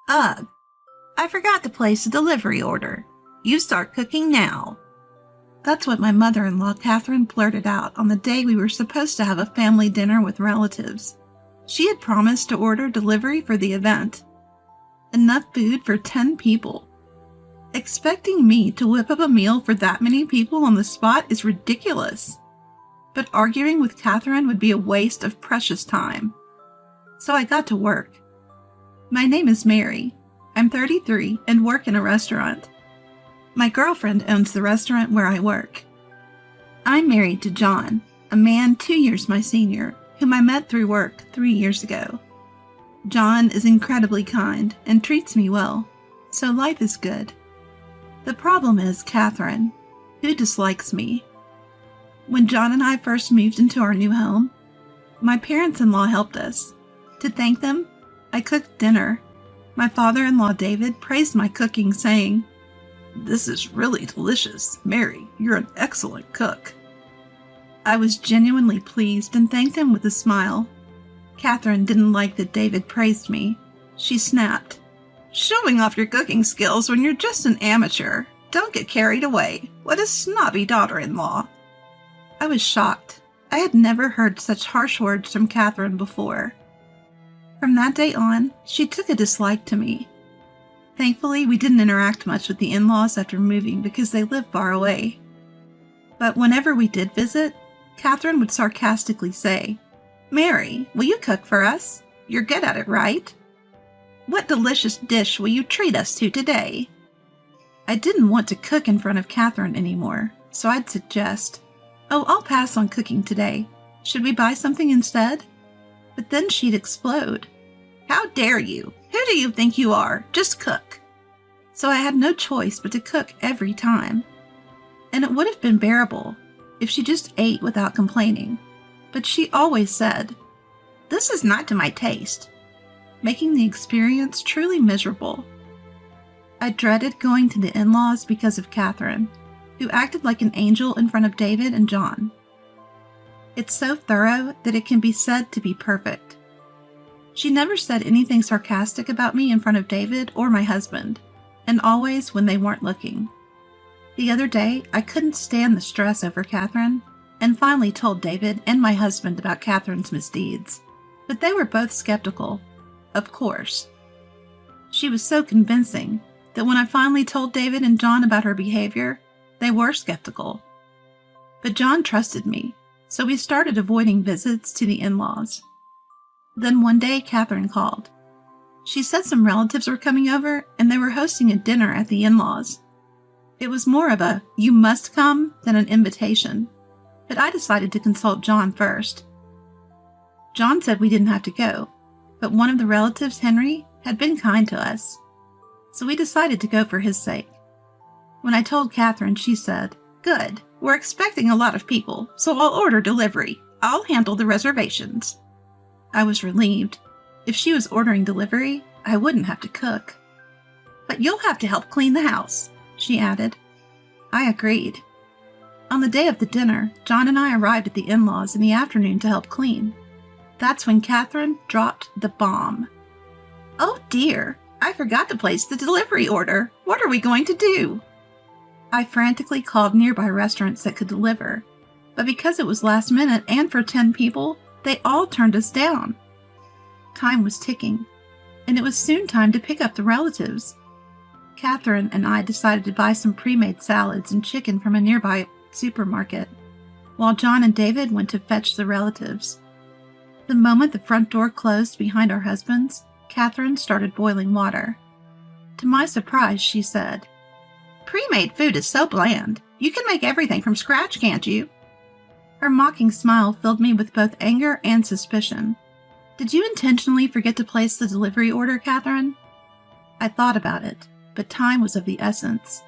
Ugh, I forgot to place a delivery order. You start cooking now. That's what my mother-in-law Catherine blurted out on the day we were supposed to have a family dinner with relatives. She had promised to order delivery for the event. Enough food for 10 people. Expecting me to whip up a meal for that many people on the spot is ridiculous. But arguing with Catherine would be a waste of precious time. So I got to work. My name is Mary. I'm 33 and work in a restaurant. My girlfriend owns the restaurant where I work. I'm married to John, a man 2 years my senior, whom I met through work 3 years ago. John is incredibly kind and treats me well, so life is good. The problem is Catherine, who dislikes me. When John and I first moved into our new home, my parents-in-law helped us. To thank them, I cooked dinner. My father-in-law David praised my cooking, saying, "This is really delicious. Mary, you're an excellent cook." I was genuinely pleased and thanked him with a smile. Catherine didn't like that David praised me. She snapped, "Showing off your cooking skills when you're just an amateur. Don't get carried away. What a snobby daughter-in-law." I was shocked. I had never heard such harsh words from Catherine before. From that day on, she took a dislike to me. Thankfully, we didn't interact much with the in-laws after moving because they live far away. But whenever we did visit, Catherine would sarcastically say, "Mary, will you cook for us? You're good at it, right? What delicious dish will you treat us to today?" I didn't want to cook in front of Catherine anymore, so I'd suggest, "Oh, I'll pass on cooking today. Should we buy something instead?" But then she'd explode. "How dare you? Who do you think you are? Just cook." So I had no choice but to cook every time. And it would have been bearable if she just ate without complaining. But she always said, "This is not to my taste," making the experience truly miserable. I dreaded going to the in-laws because of Catherine, who acted like an angel in front of David and John. It's so thorough that it can be said to be perfect. She never said anything sarcastic about me in front of David or my husband, and always when they weren't looking. The other day, I couldn't stand the stress over Catherine, and finally told David and my husband about Catherine's misdeeds, but they were both skeptical, of course. She was so convincing that when I finally told David and John about her behavior, they were skeptical. But John trusted me, so we started avoiding visits to the in-laws. Then one day, Catherine called. She said some relatives were coming over and they were hosting a dinner at the in-laws. It was more of a "you must come" than an invitation, but I decided to consult John first. John said we didn't have to go, but one of the relatives, Henry, had been kind to us, so we decided to go for his sake. When I told Catherine, she said, "Good, we're expecting a lot of people, so I'll order delivery. I'll handle the reservations." I was relieved. If she was ordering delivery, I wouldn't have to cook. "But you'll have to help clean the house," she added. I agreed. On the day of the dinner, John and I arrived at the in-laws in the afternoon to help clean. That's when Catherine dropped the bomb. "Oh dear, I forgot to place the delivery order. What are we going to do?" I frantically called nearby restaurants that could deliver, but because it was last minute and for 10 people, they all turned us down. Time was ticking, and it was soon time to pick up the relatives. Catherine and I decided to buy some pre-made salads and chicken from a nearby supermarket, while John and David went to fetch the relatives. The moment the front door closed behind our husbands, Catherine started boiling water. To my surprise, she said, "Pre-made food is so bland. You can make everything from scratch, can't you?" Her mocking smile filled me with both anger and suspicion. "Did you intentionally forget to place the delivery order, Catherine?" I thought about it, but time was of the essence.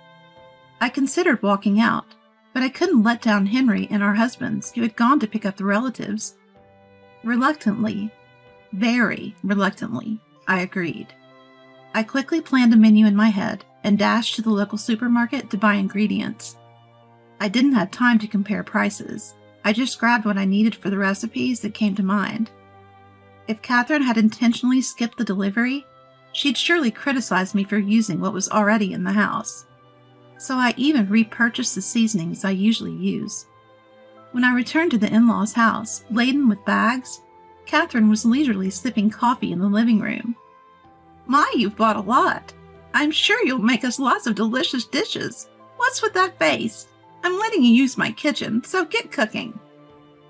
I considered walking out, but I couldn't let down Henry and our husbands, who had gone to pick up the relatives. Reluctantly, very reluctantly, I agreed. I quickly planned a menu in my head and dashed to the local supermarket to buy ingredients. I didn't have time to compare prices. I just grabbed what I needed for the recipes that came to mind. If Catherine had intentionally skipped the delivery, She'd surely criticize me for using what was already in the house. So I even repurchased the seasonings I usually use. When I returned to the in-laws' house, laden with bags, Catherine was leisurely sipping coffee in the living room. "My, you've bought a lot. I'm sure you'll make us lots of delicious dishes. What's with that face? I'm letting you use my kitchen, so get cooking."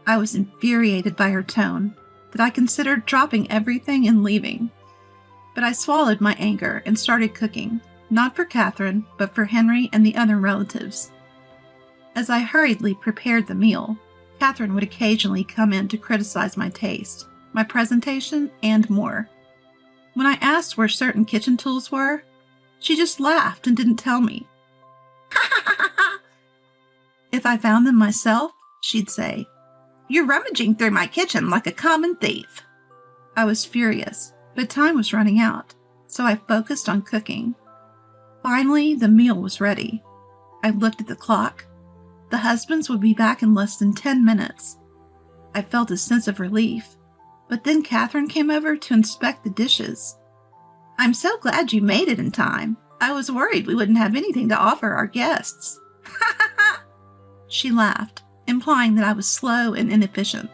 I was infuriated by her tone that I considered dropping everything and leaving. But I swallowed my anger and started cooking, not for Catherine, but for Henry and the other relatives. As I hurriedly prepared the meal, Catherine would occasionally come in to criticize my taste, my presentation, and more. When I asked where certain kitchen tools were, she just laughed and didn't tell me. If I found them myself, she'd say, "You're rummaging through my kitchen like a common thief." I was furious, but time was running out, so I focused on cooking. Finally, the meal was ready. I looked at the clock. The husbands would be back in less than 10 minutes. I felt a sense of relief, but then Catherine came over to inspect the dishes. "I'm so glad you made it in time. I was worried we wouldn't have anything to offer our guests." She laughed, implying that I was slow and inefficient.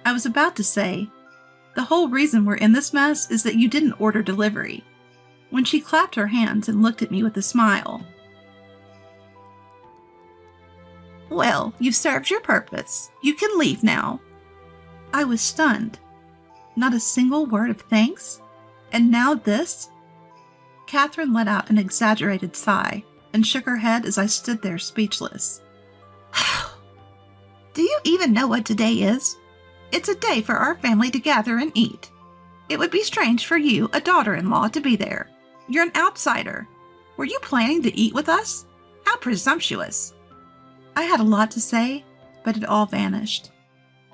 I was about to say, "The whole reason we're in this mess is that you didn't order delivery," when she clapped her hands and looked at me with a smile. "Well, you've served your purpose. You can leave now." I was stunned. Not a single word of thanks? And now this? Catherine let out an exaggerated sigh and shook her head as I stood there speechless. "Do you even know what today is? It's a day for our family to gather and eat. It would be strange for you, a daughter-in-law, to be there. You're an outsider. Were you planning to eat with us? How presumptuous." I had a lot to say, but it all vanished.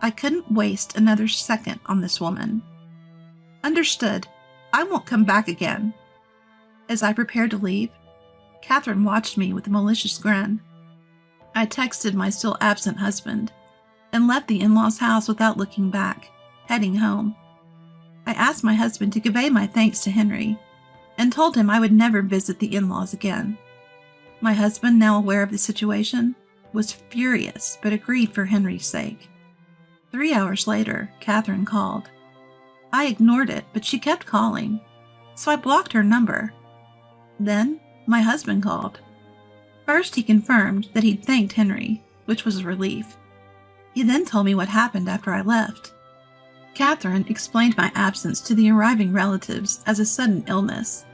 I couldn't waste another second on this woman. "Understood. I won't come back again." As I prepared to leave, Catherine watched me with a malicious grin. I texted my still absent husband and left the in-laws' house without looking back, heading home. I asked my husband to convey my thanks to Henry and told him I would never visit the in-laws again. My husband, now aware of the situation, was furious but agreed for Henry's sake. 3 hours later, Catherine called. I ignored it, but she kept calling, so I blocked her number. Then my husband called. First, he confirmed that he'd thanked Henry, which was a relief. He then told me what happened after I left. Catherine explained my absence to the arriving relatives as a sudden illness.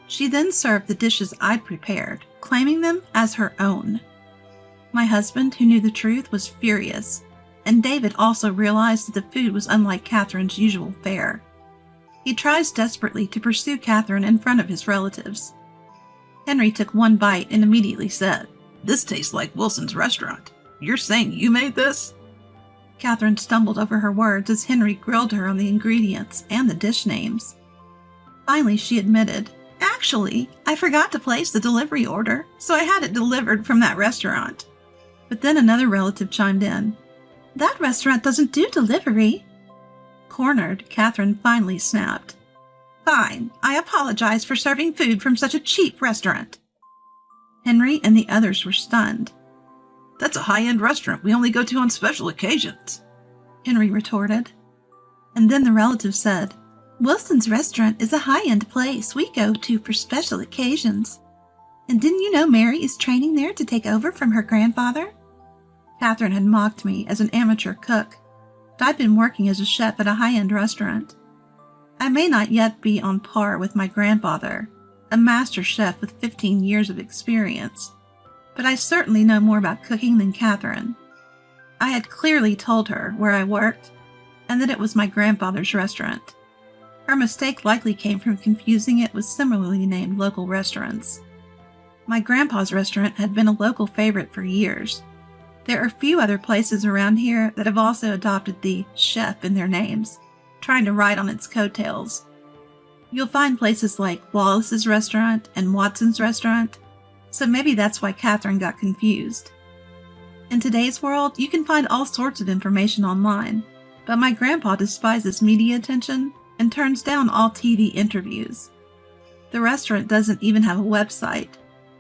She then served the dishes I'd prepared, claiming them as her own. My husband, who knew the truth, was furious, and David also realized that the food was unlike Catherine's usual fare. He tries desperately to pursue Catherine in front of his relatives. Henry took one bite and immediately said, "This tastes like Wilson's restaurant. You're saying you made this?" Catherine stumbled over her words as Henry grilled her on the ingredients and the dish names. Finally, she admitted, "Actually, I forgot to place the delivery order, so I had it delivered from that restaurant." But then another relative chimed in, "That restaurant doesn't do delivery." Cornered, Catherine finally snapped, "Fine, I apologize for serving food from such a cheap restaurant." Henry and the others were stunned. "That's a high-end restaurant we only go to on special occasions," Henry retorted. And then the relative said, "Wilson's restaurant is a high-end place we go to for special occasions. And didn't you know Mary is training there to take over from her grandfather?" Catherine had mocked me as an amateur cook, but I'd been working as a chef at a high-end restaurant. I may not yet be on par with my grandfather, a master chef with 15 years of experience, but I certainly know more about cooking than Catherine. I had clearly told her where I worked and that it was my grandfather's restaurant. Her mistake likely came from confusing it with similarly named local restaurants. My grandpa's restaurant had been a local favorite for years. There are few other places around here that have also adopted the chef in their names, trying to ride on its coattails. You'll find places like Wallace's restaurant and Watson's restaurant, so maybe that's why Catherine got confused. In today's world, you can find all sorts of information online, but my grandpa despises media attention and turns down all TV interviews. The restaurant doesn't even have a website.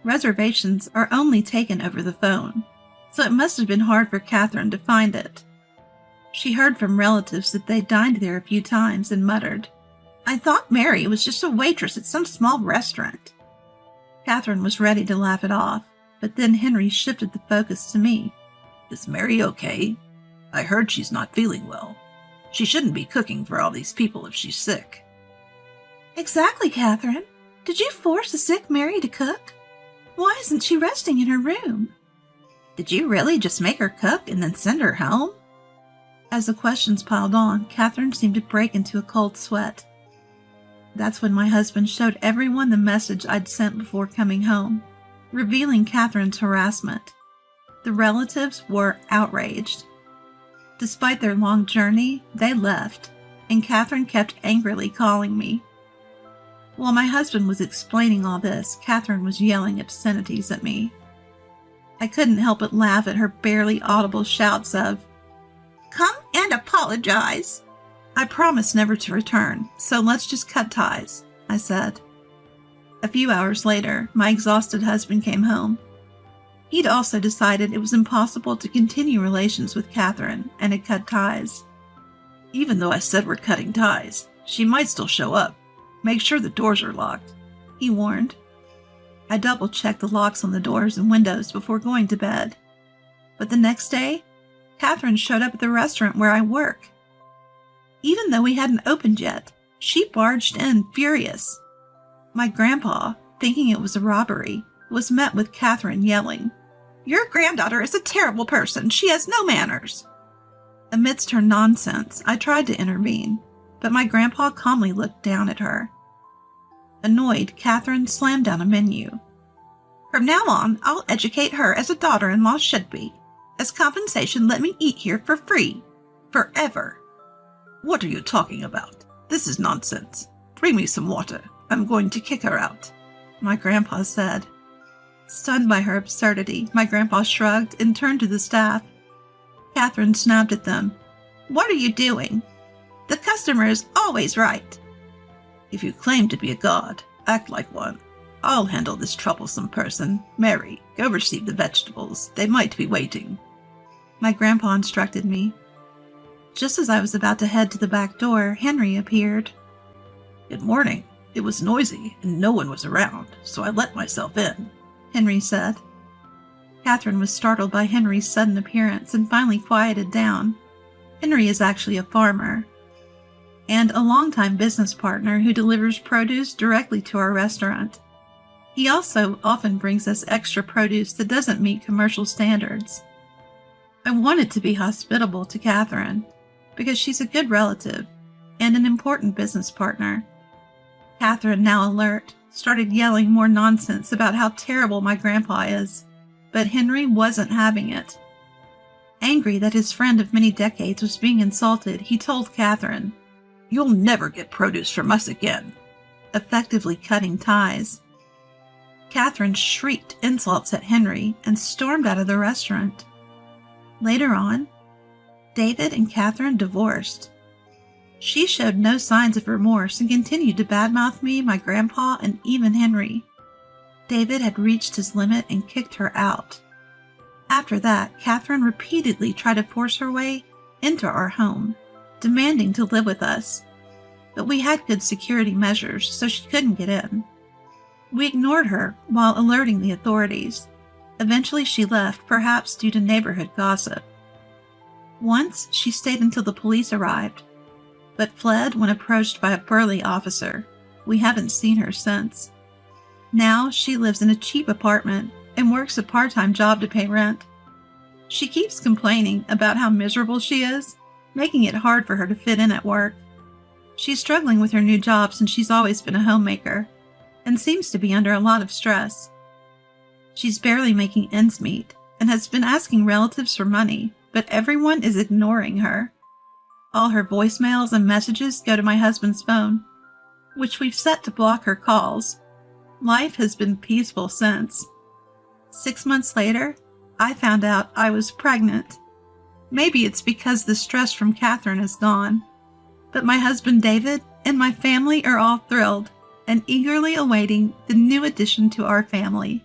Reservations are only taken over the phone, so it must have been hard for Catherine to find it. She heard from relatives that they dined there a few times and muttered, "I thought Mary was just a waitress at some small restaurant." Catherine was ready to laugh it off, but then Henry shifted the focus to me. "Is Mary okay? I heard she's not feeling well. She shouldn't be cooking for all these people if she's sick." "Exactly, Catherine. Did you force a sick Mary to cook? Why isn't she resting in her room? Did you really just make her cook and then send her home?" As the questions piled on, Catherine seemed to break into a cold sweat. That's when my husband showed everyone the message I'd sent before coming home, revealing Catherine's harassment. The relatives were outraged. Despite their long journey, they left, and Catherine kept angrily calling me. While my husband was explaining all this, Catherine was yelling obscenities at me. I couldn't help but laugh at her barely audible shouts of, "Come and apologize." "I promised never to return, so let's just cut ties," I said. A few hours later, my exhausted husband came home. He'd also decided it was impossible to continue relations with Catherine and had cut ties. "Even though I said we're cutting ties, she might still show up. Make sure the doors are locked," he warned. I double-checked the locks on the doors and windows before going to bed. But the next day, Catherine showed up at the restaurant where I work. Even though we hadn't opened yet, she barged in furious. My grandpa, thinking it was a robbery, was met with Catherine yelling, "Your granddaughter is a terrible person. She has no manners." Amidst her nonsense, I tried to intervene, but my grandpa calmly looked down at her. Annoyed, Catherine slammed down a menu. "From now on, I'll educate her as a daughter-in-law should be. As compensation, let me eat here for free. Forever." "What are you talking about? This is nonsense. Bring me some water. I'm going to kick her out," my grandpa said. Stunned by her absurdity, my grandpa shrugged and turned to the staff. Catherine snapped at them. "What are you doing? The customer is always right." "If you claim to be a god, act like one. I'll handle this troublesome person. Mary, go receive the vegetables. They might be waiting," my grandpa instructed me. Just as I was about to head to the back door, Henry appeared. "Good morning. It was noisy and no one was around, so I let myself in," Henry said. Catherine was startled by Henry's sudden appearance and finally quieted down. Henry is actually a farmer and a longtime business partner who delivers produce directly to our restaurant. He also often brings us extra produce that doesn't meet commercial standards. I wanted to be hospitable to Catherine because she's a good relative and an important business partner. Catherine, now alert, started yelling more nonsense about how terrible my grandpa is, but Henry wasn't having it. Angry that his friend of many decades was being insulted, he told Catherine, "You'll never get produce from us again," effectively cutting ties. Catherine shrieked insults at Henry and stormed out of the restaurant. Later on, David and Catherine divorced. She showed no signs of remorse and continued to badmouth me, my grandpa, and even Henry. David had reached his limit and kicked her out. After that, Catherine repeatedly tried to force her way into our home, demanding to live with us. But we had good security measures, so she couldn't get in. We ignored her while alerting the authorities. Eventually she left, perhaps due to neighborhood gossip. Once, she stayed until the police arrived, but fled when approached by a burly officer. We haven't seen her since. Now she lives in a cheap apartment and works a part-time job to pay rent. She keeps complaining about how miserable she is, making it hard for her to fit in at work. She's struggling with her new job since she's always been a homemaker, and seems to be under a lot of stress. She's barely making ends meet, and has been asking relatives for money, but everyone is ignoring her. All her voicemails and messages go to my husband's phone, which we've set to block her calls. Life has been peaceful since. 6 months later, I found out I was pregnant. Maybe it's because the stress from Catherine is gone. But my husband David and my family are all thrilled, and eagerly awaiting the new addition to our family.